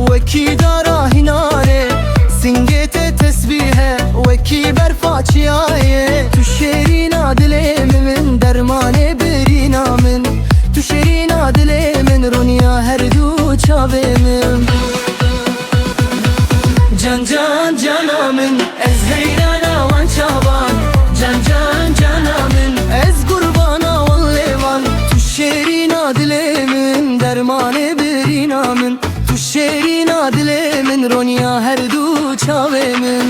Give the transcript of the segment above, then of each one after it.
وکی دارا هیناره سنگت تسبیحه وکی برفاچیایه تو شیرینا دل من درمان برینا من تو شیرینا دل من رونیا هر دو چاوه من جان جان جانا من از حیرانا وان چاوان جان جان جانا من از قربانا واللیوان تو شیرینا دل من درمان برینا من تو شیرینا دل من رونیا هر دو چاوه من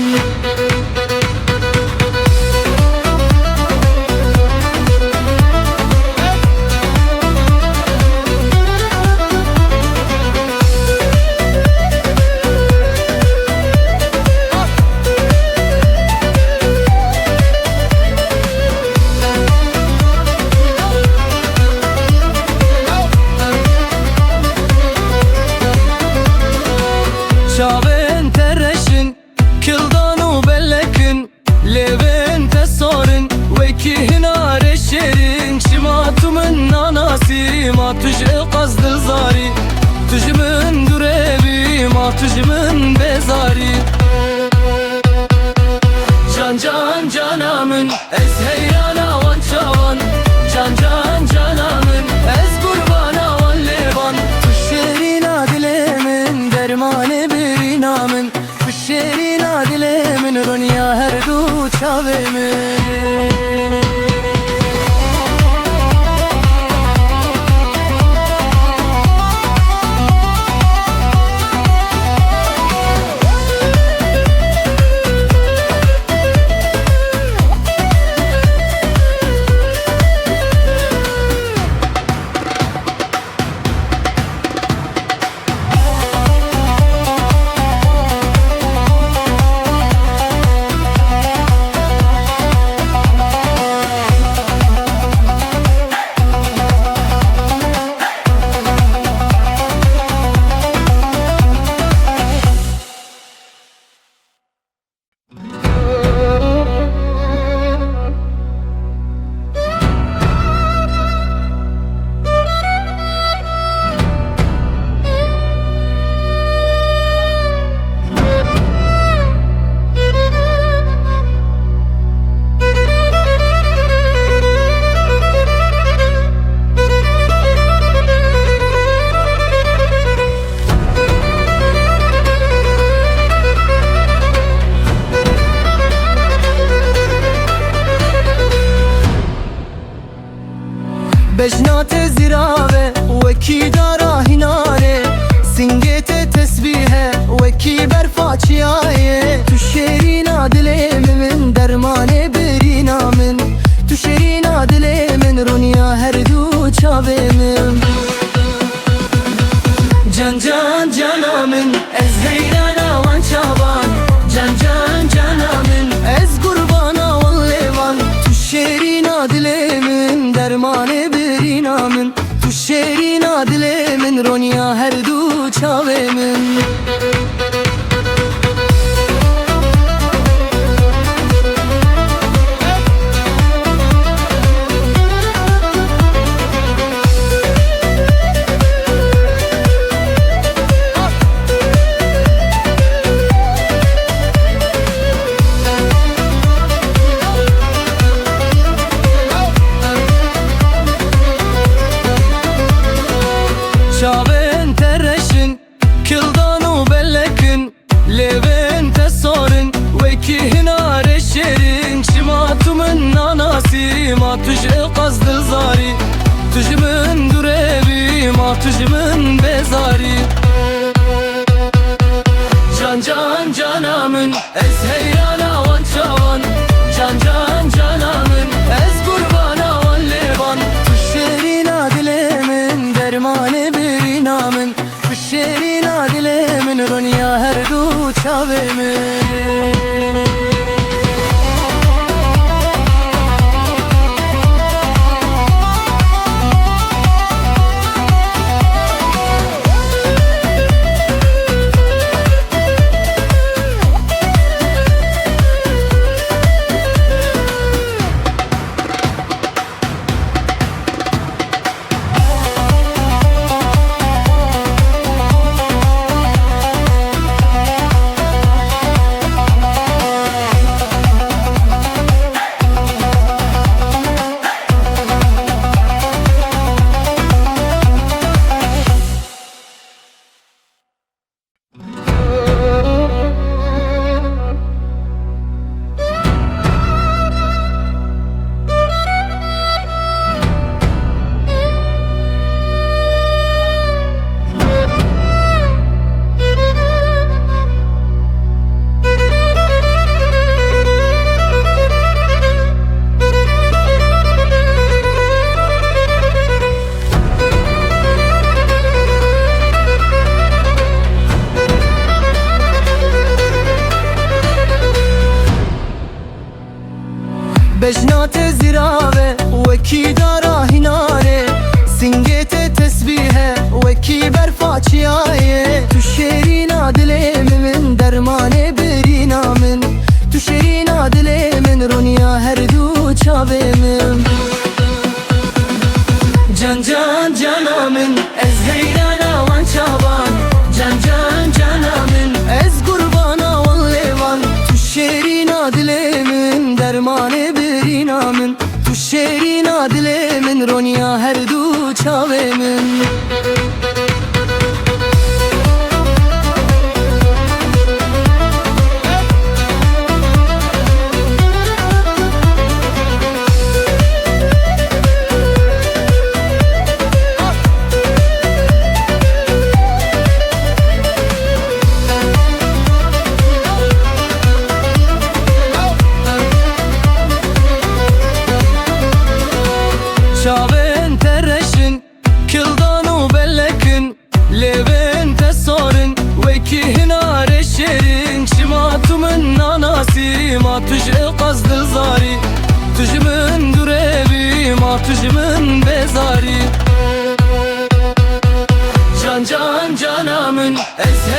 شابن ترشن كلدانو بلكن لبن تسارن وكي هنا رشرين شماتو من ناناسي ما تج قصد زاري تج من دربي ما تج من بزاري جان جان جانا من از هيرانا وان شاوان جان جان جانا من از قربانا والليوان تشيرينا دلي من درمان برینا من تشيرينا دلي من رونيا هر دو چاوه من بجنات زراوه وکی دارا هیناره سنگت تسبیحه وکی برفاچیایه تو شیرینا دل من درمان برینا من تو شیرینا دل من رونیا هر دو چاوه من جان جان جانا من از حیرانا وان چاوان جان جان جانا من از قربانا واللیوان تو شیرینا دل من درمان برینا من تو شیرینا دل من رونیا هر دو چاوه من شابن ترشن كلدانو بلكن لبن تسارن وكي هنا رشرين شماتو من ناناسي ما تج قصد زاري تج من دربي ما تج من بزاري جان جان جانا من از هيرانا وان شاوان جان جان جانا من از قربانا والليوان تشيرينا دلي من درمان برینا من تشيرينا دلي من رونيا هر دو چاوه من Hayate zirave Veki dara hinare Singete tesbihe Veki berfaçiyaye Tüşerina dilemimin Dermane berina min Tüşerina dilemin Ronya her du çavemim Can can canamin Ez heyrana van çavan Can can canamin Ez kurbana van levan Tüşerina dilemin Dermane berina min Tüşerina dilemin Ronya her du çavemin Çaven tereşin, kıldanu bellekin Leven tesorin, vekihin areşerin Çimatumun nanasi, matuj'e qazdı zari Tujmun durevi, matujmun bezari Can can canamın, ez